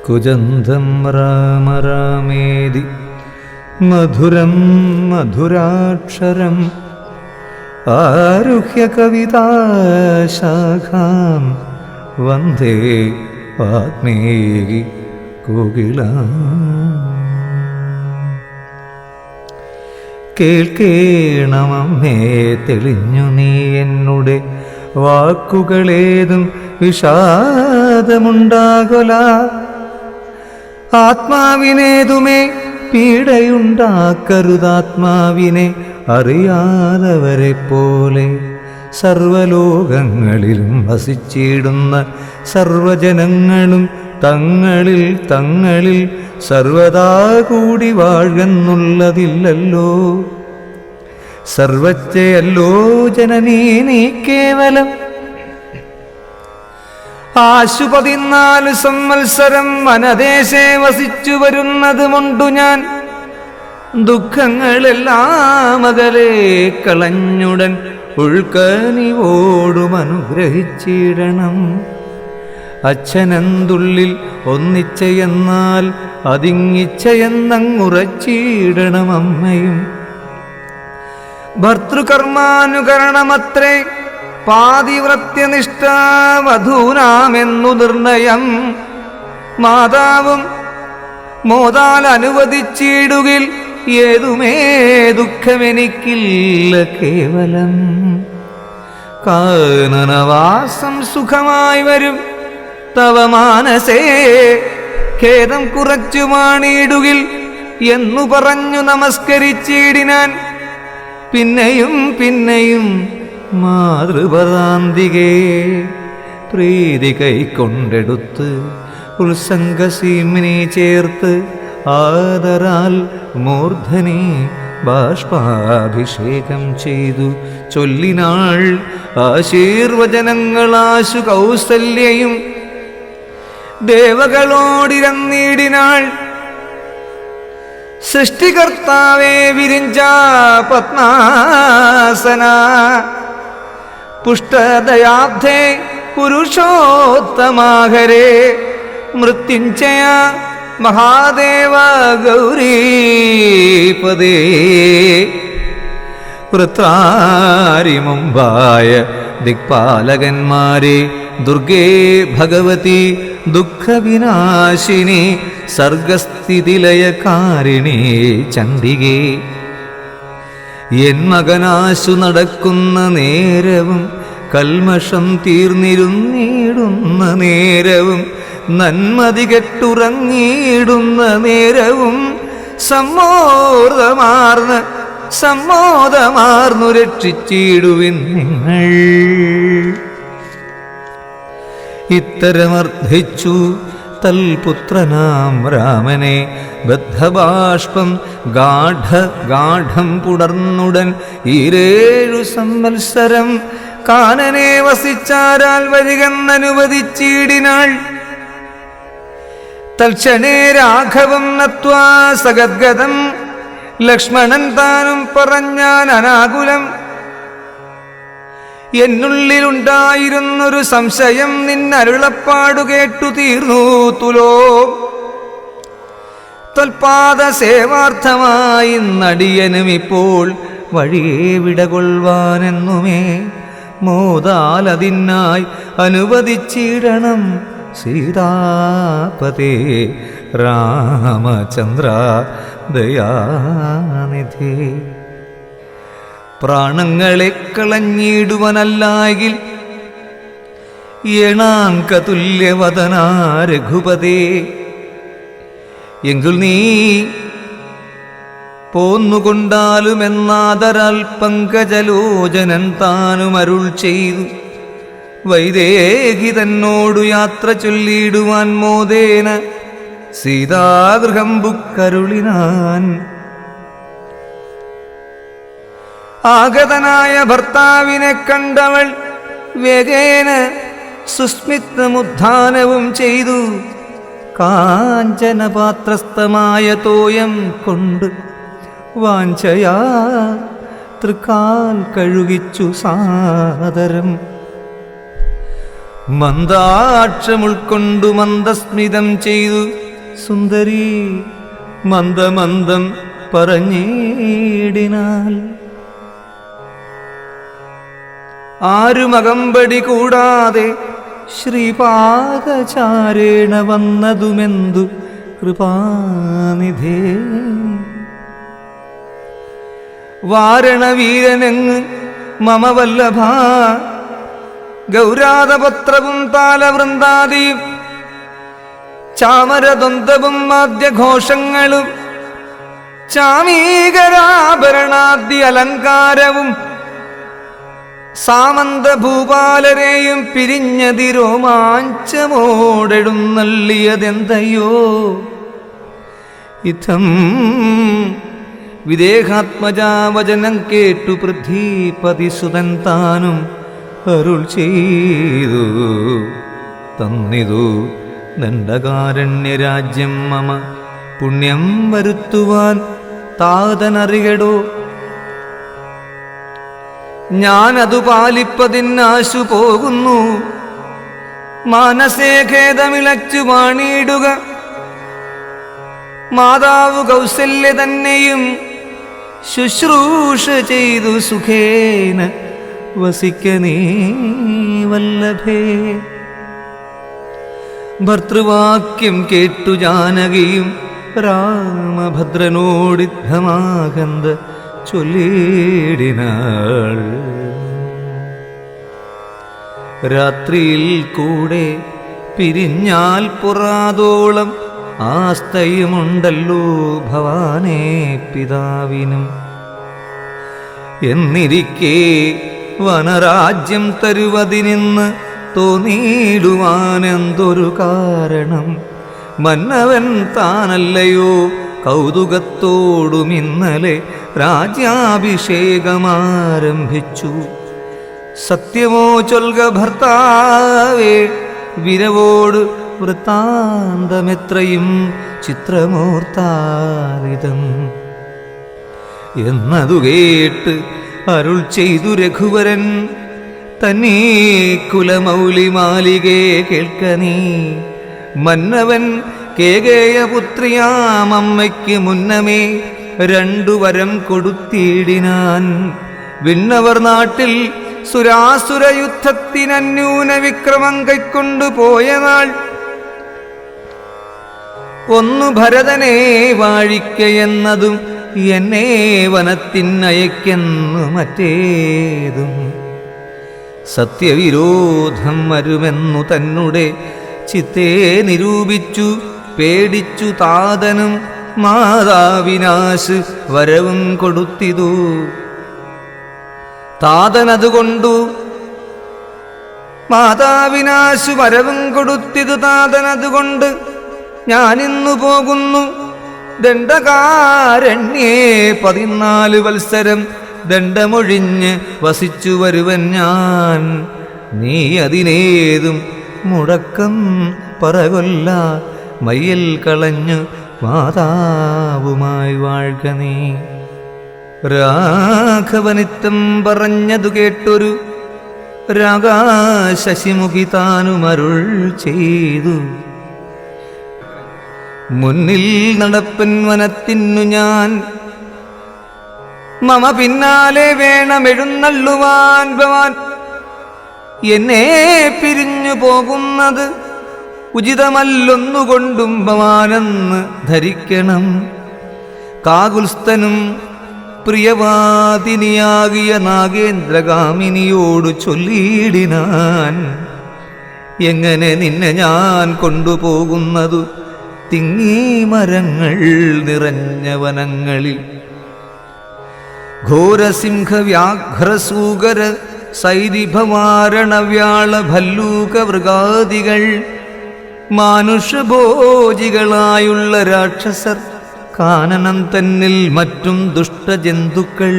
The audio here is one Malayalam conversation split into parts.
കുജന്തം രാമ രാമേതി മധുരം മധുരാക്ഷരം ആരുഹ്യ കവിതാശാഖാം വന്ദേ വാഗ്മീ കോകിലാം. കേൾക്കേണമമ്മേ തെളിഞ്ഞു നീ എന്നുടെ വാക്കുകളേതും വിഷാദമുണ്ടാകൊല. ആത്മാവിനേതുമേ പീഡയുണ്ടാക്കരുതാത്മാവിനെ അറിയാതവരെ പോലെ. സർവലോകങ്ങളിലും വസിച്ചിടുന്ന സർവജനങ്ങളും തങ്ങളിൽ തങ്ങളിൽ സർവദാ കൂടി വാഴുന്നുള്ളതില്ലല്ലോ. സർവജ്ഞയല്ലോ ജനനീ നീ കേവലം. 14 സംവത്സരം മനദേശേ വസിച്ചു വരുന്നതുമുണ്ടു ഞാൻ. ദുഃഖങ്ങളെല്ലാം അകലെ കളഞ്ഞുടൻ ഉൾക്കനിവോടും അനുഗ്രഹിച്ചിടണം. അച്ഛനെന്തുള്ളിൽ ഒന്നിച്ചയെന്നാൽ അതിങ്ങിച്ചയെന്നങ്ങുറച്ചിടണം അമ്മയും. ഭർതൃകർമാനുകരണമത്രേ പാതിവ്രത്യനിഷ്ഠ വധൂനാമെന്നു നിർണയം. മാതാവും മോതാൽ അനുവദിച്ചിടുകിൽ ഏതുമേ ദുഃഖമെനിക്കില്ല കേവലം. കാനനവാസം സുഖമായി വരും തവ മാനസേ ഖേദം കുറച്ചു മാണിയിടുകിൽ എന്നു പറഞ്ഞു നമസ്കരിച്ചിടിനാൻ. പിന്നെയും പിന്നെയും മാതൃപദാന്തികേ പ്രീതി കൈക്കൊണ്ടെടുത്ത് ഉത്സംഗസീമിനി ചേർത്ത് ആദരാൽ മൂർധനി ബാഷ്പാഭിഷേകം ചെയ്തു ചൊല്ലിനാൾ ആശീർവചനങ്ങളാശു കൗസല്യയും. ദേവകളോടിരന്നിടിനാൾ സൃഷ്ടികർത്താവേ വിരിഞ്ച പത്മാസന. പുഷ്ടദയാബ്ധേ പുരുഷോത്തമാഹരേ മൃത്യുഞ്ജയ മഹാദേവ ഗൗരീപദേ. വൃത്രാരിമുമ്പായ ദിക്പാലകന്മാരെ ദുർഗേ ഭഗവതി ദുഃഖവിനാശിനി സർഗസ്ഥിതിലയകാരിണി ചണ്ഡികേ. എൻ മകനാശു നടക്കുന്ന നേരവും കൽമഷം തീർന്നിരുന്നിടുന്ന നേരവും നന്മതി കെട്ടുറങ്ങിയിടുന്ന നേരവും സമ്മോദമാർന്നു രക്ഷിച്ചിടുവിൻ നിങ്ങൾ. ഇത്തരമർത്ഥിച്ചു തൽപുത്രനാം രാമനെ ബദ്ധബാഷ്പം ഗാഠം പുടർന്നുടൻ 7 സംവത്സരം കാനനെ വസിച്ചാരാൽ വരികെന്നനുവദിച്ചിടിനാൾ. തൽക്ഷണേ രാഘവം നത്വാ സഗദ്ഗതം ലക്ഷ്മണൻ താനും പറഞ്ഞാൻ അനാകുലം. എന്നുള്ളിലുണ്ടായിരുന്നൊരു സംശയം നിന്നരുളപ്പാടു കേട്ടു തീർന്നു തുലോ. ത്വൽപാദ സേവാർത്ഥമായി നടിയനും ഇപ്പോൾ വഴിയെ വിടകൊള്ളുവാനെന്നുമേ മോദാലതിനായി അനുവദിച്ചിടണം സീതാപതേ രാമചന്ദ്ര ദയാനിധി. പ്രാണങ്ങളെ കളഞ്ഞിടുവനല്ലായിൽ ഏണാങ്കതുല്യവദനാ രഘുപതേ. എങ്കിൽ നീ പോന്നുകൊണ്ടാലുമെന്നാദരാൽ പങ്കജലോചനൻ താനും അരുൾ ചെയ്തു വൈദേഹി തന്നോടു യാത്ര ചൊല്ലിയിടുവാൻ മോദേന സീതാഗൃഹം ബുക്കരുളിനാൻ. ആഗതനായ ഭർത്താവിനെ കണ്ടവൾ വേഗേന സുസ്മിതമുദ്ധാനവും ചെയ്തു കാഞ്ചനപാത്രസ്ഥമായ തോയം കൊണ്ട് വാഞ്ചയാ തൃക്കാൽ കഴുകിച്ചു സാദരം. മന്ദാക്ഷമുൾക്കൊണ്ടു മന്ദസ്മിതം ചെയ്തു സുന്ദരി മന്ദമന്ദം പറഞ്ഞിടിനാൽ ആരുമകമ്പടി കൂടാതെ ശ്രീപാദചാരേണ വന്നതുമെന്തു കൃപാനിധേ വാരണവീരനെങ്ങ് മമ വല്ലഭ ഗൗരാതപത്രവും താലവൃന്ദാദിയും ചാമരദ്വന്ദ്വും വാദ്യഘോഷങ്ങളും ചാമീകരാഭരണാദ്യ അലങ്കാരവും സാമന്ത ഭൂപാലരെയും പിരിഞ്ഞതിരോമാഞ്ചമോടെഴുന്നള്ളിയതെന്തയോ ഇത്തം വിദേഹാത്മജാവചനം കേട്ടു പൃഥ്വീപതിസുതൻ താനും അരുൾ ചെയ്തു തന്നിതു ദണ്ഡകാരണ്യരാജ്യം മമ പുണ്യം വരുത്തുവാൻ താതനറിയടോ ഞാനതു പാലിപ്പതിനാശു പോകുന്നു മാനസേ ഖേദമിളച്ചു വാണിയിടുക മാതാവ് കൗസല്യ തന്നെയും ശുശ്രൂഷ ചെയ്തു സുഖേന വസിക്കനീ വല്ലഭേ ഭർത്തൃവാക്യം കേട്ടു ജാനകിയും രാമഭദ്രനോടിദ്ധമാകന്ത ചൊല്ലിടിനാൾ രാത്രിയിൽ കൂടെ പിരിഞ്ഞാൽ പുറാതോളം ആസ്തയുമുണ്ടല്ലോ ഭവാനേ പിതാവിനും എന്നിരിക്കെ വനരാജ്യം തരുവതിനിന്ന് തോന്നിയിടുവാനെന്തൊരു കാരണം മന്നവൻ താനല്ലയോ കൗതുകത്തോടും ഇന്നലെ രാജ്യാഭിഷേകമാരംഭിച്ചു സത്യമോ ചൊൽക ഭർത്താവേ വിരവോട് വൃത്താന്തമെത്രയും ചിത്രമൂർത്താരിതം എന്നതു കേട്ട് അരുൾ ചെയ്തു രഘുവരൻ തന്നീ കുലമൗലി മാലികേ കേൾക്കനീ മന്നവൻ കേകേയപുത്രിയാമമ്മയ്ക്ക് മുന്നമേ 2 വരം കൊടുത്തിടിനാൻ വിണ്ണവർ നാട്ടിൽ സുരാസുര യുദ്ധത്തിനന്യൂന വിക്രമം കൈക്കൊണ്ടുപോയ നാൾ ഒന്നു ഭരതനെ വാഴിക്കയെന്നതും എന്നെ വനത്തിനയക്കെന്നു മറ്റേതും സത്യവിരോധം വരുമെന്നു തന്നെ ചിത്തേ നിരൂപിച്ചു പേടിച്ചു താതനും മാതാവിനാശ് വരവും കൊടുത്തിതു താതനതുകൊണ്ടു മാതാവിനാശു വരവും കൊടുത്തിതു താതനതുകൊണ്ട് ഞാനിന്നു പോകുന്നു ദണ്ഡകാരണ്യേ 14 വത്സരം ദണ്ഡമൊഴിഞ്ഞ് വസിച്ചു വരുവൻ ഞാൻ നീ അതിനേതും മുടക്കം പറകൊല്ല മയ്യൽ കളഞ്ഞു മാതാവുമായി വാഴ്ക നീ രാഘവനിത്തം പറഞ്ഞതു കേട്ടൊരു രാഗാശശിമുഖി താനുമരുൾ ചെയ്തു മുന്നിൽ നടപ്പൻ വനത്തിനു ഞാൻ മമ പിന്നാലെ വേണമെഴുന്നള്ളുവാൻ ഭവാൻ എന്നെ പിരിഞ്ഞു പോകുന്നത് ഉചിതമല്ലൊന്നുകൊണ്ടും ഭവാനെന്ന് ധരിക്കണം കാകുൽസ്ഥനും പ്രിയവാദിനിയാകിയ നാഗേന്ദ്രഗാമിനിയോടു ചൊല്ലിയിടിനാൻ എങ്ങനെ നിന്നെ ഞാൻ കൊണ്ടുപോകുന്നതു തിങ്ങി മരങ്ങൾ നിറഞ്ഞ വനങ്ങളിൽ ഘോരസിംഹ വ്യാഘ്രസൂകര സൈരിഭവാരണവ്യാള ഭല്ലൂക മൃഗാദികൾ മാനുഷഭോജികളായുള്ള രാക്ഷസർ കാനനം തന്നിൽ മറ്റും ദുഷ്ടജന്തുക്കൾ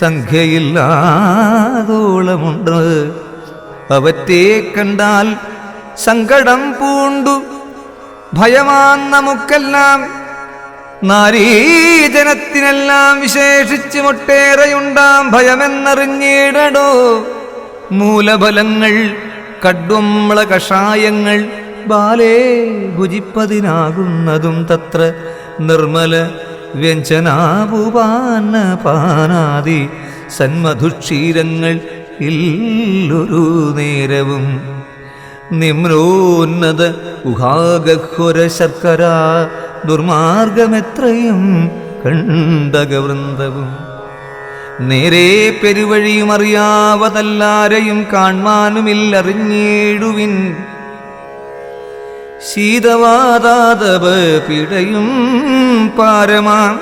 സംഖ്യയില്ലാതോളമുണ്ട് അവറ്റെ കണ്ടാൽ സങ്കടം പൂണ്ടു ഭയമാൻ നമുക്കെല്ലാം നാരീജനത്തിനെല്ലാം വിശേഷിച്ച് ഒട്ടേറെയുണ്ടാം ഭയമെന്നറിഞ്ഞിടടോ മൂലഫലങ്ങൾ കഡ്വമ്ല കഷായങ്ങൾ ബാലേ ഭുജിപ്പതിനാകുന്നതും തത്ര നിർമ്മല വ്യഞ്ജനാപുപാന പാനാദി സന്മധുക്ഷീരങ്ങൾ ഇല്ലൊരു നേരവും നിമ്നോന്നത ഉഹാഗഹ്വര ശർക്കര ദുർമാർഗമെത്രയും കണ്ടകവൃന്ദവും നേരെ പെരുവഴിയും അറിയാവതല്ലാരെയും കാൺമാനുമില്ലറിഞ്ഞിടുവിൻ ശീതവാതാതപ പിടയും പാരമാം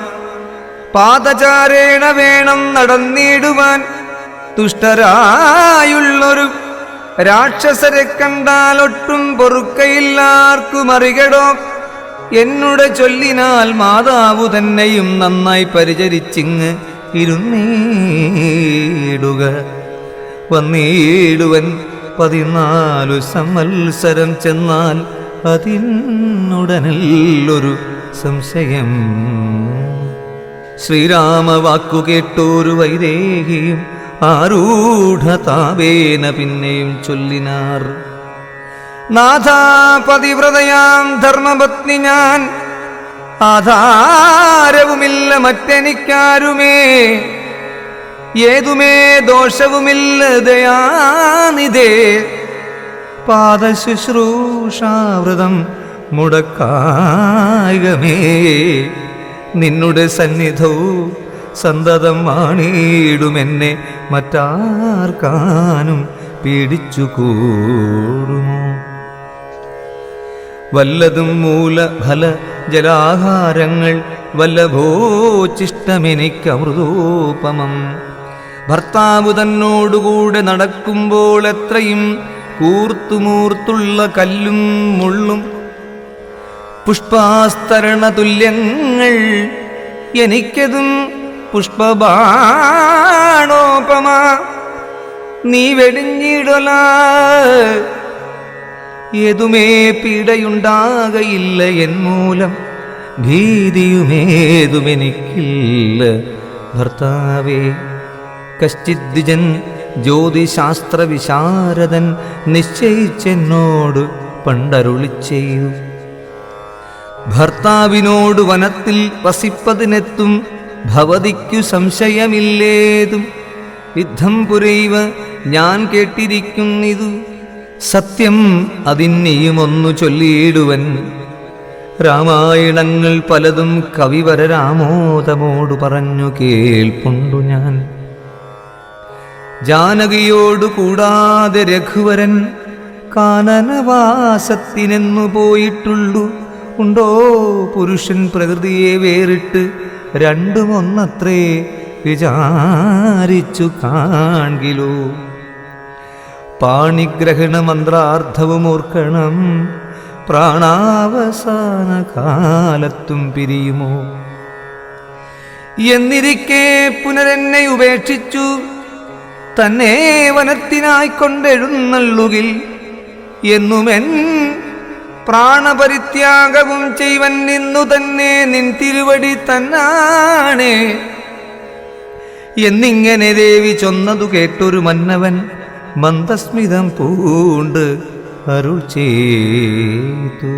പാദചാരേണ വേണം നടന്നിടുവാൻ തുഷ്ടരായുള്ളൊരു രാക്ഷസരെ കണ്ടാലൊട്ടും പൊറുക്കയില്ലാർക്കും അറികടോ എന്നുടെ ചൊല്ലിനാൽ മാതാവു തന്നെയും നന്നായി പരിചരിച്ചിങ് ഇരുന്നീടുക വന്നീടുവൻ 14 സംവത്സരം ചെന്നാൽ അതിനുടനല്ലൊരു സംശയം ശ്രീരാമ വാക്കു കേട്ടോരു വൈദേഹിയും ആരൂഢതാപേന പിന്നെയും ചൊല്ലിനാർ നാഥാ പതിവ്രതയാം ധർമ്മപത്നി ഞാൻ ആധാരവുമില്ല മറ്റെനിക്കാരുമേ ഏതുമേ ദോഷവുമില്ല ദയാനിധേ പാദശുശ്രൂഷാവൃതം മുടക്കായകമേ നിന്നുടെ സന്നിധവും സന്തതം വാണിടുമെന്നെ മറ്റാർക്കാനും പീഡിച്ചു കൂടുമോ വല്ലതും മൂലഫല ജലാഹാരങ്ങൾ വല്ലഭോച്ചിഷ്ടമെനിക്കമൃതോപമം ഭർത്താവ് തന്നോടുകൂടെ നടക്കുമ്പോൾ എത്രയും കൂർത്തുമൂർത്തുള്ള കല്ലും മുള്ളും പുഷ്പാസ്തരണ തുല്യങ്ങൾ എനിക്കതും പുഷ്പബാണോപമ നീ വെടിഞ്ഞിടല ഏതുമേ പീഡയുണ്ടാകയില്ല എന്മൂലം ഭീതിയുമേതുമെനിക്കില്ല ഭർത്താവേ കശ്ചിദ്വിജൻ ജ്യോതിശാസ്ത്ര വിശാരദൻ നിശ്ചയിച്ചെന്നോട് പണ്ടരുളി ചെയ്തു ഭർത്താവിനോട് വനത്തിൽ വസിപ്പതിനെത്തും ഭവതിക്കു സംശയമില്ലേതും യുദ്ധം പുരൈവ ഞാൻ കേട്ടിരിക്കുന്നിതു സത്യം അതിന്നെയുമൊന്നു ചൊല്ലിയിടുവൻ രാമായണങ്ങൾ പലതും കവിവര രാമോദമോടു പറഞ്ഞു കേൾപ്പുണ്ടു ഞാൻ ജാനകിയോടു കൂടാതെ രഘുവരൻ കാനനവാസത്തിനെന്നു പോയിട്ടുള്ളു ഉണ്ടോ പുരുഷൻ പ്രകൃതിയെ വേറിട്ട് രണ്ടുമൊന്നത്രേ വിചാരിച്ചു കാൺകിലോ പാണിഗ്രഹണ മന്ത്രാർത്ഥവും ഓർക്കണം പ്രാണാവസാന കാലത്തും പിരിയുമോ എന്നിരിക്കെ പുനരെന്നെ ഉപേക്ഷിച്ചു തന്നെ വനത്തിനായിക്കൊണ്ടെഴുന്നള്ളുകിൽ എന്നുമെൻ പ്രാണപരിത്യാഗവും ചെയ്വൻ നിന്നു തന്നെ നിൻ തിരുവടി തന്നാണേ എന്നിങ്ങനെ ദേവി ചൊന്നതു കേട്ടൊരു മന്നവൻ മന്ദസ്മിതം പൂണ്ട് അരുൾ ചെയ്തു.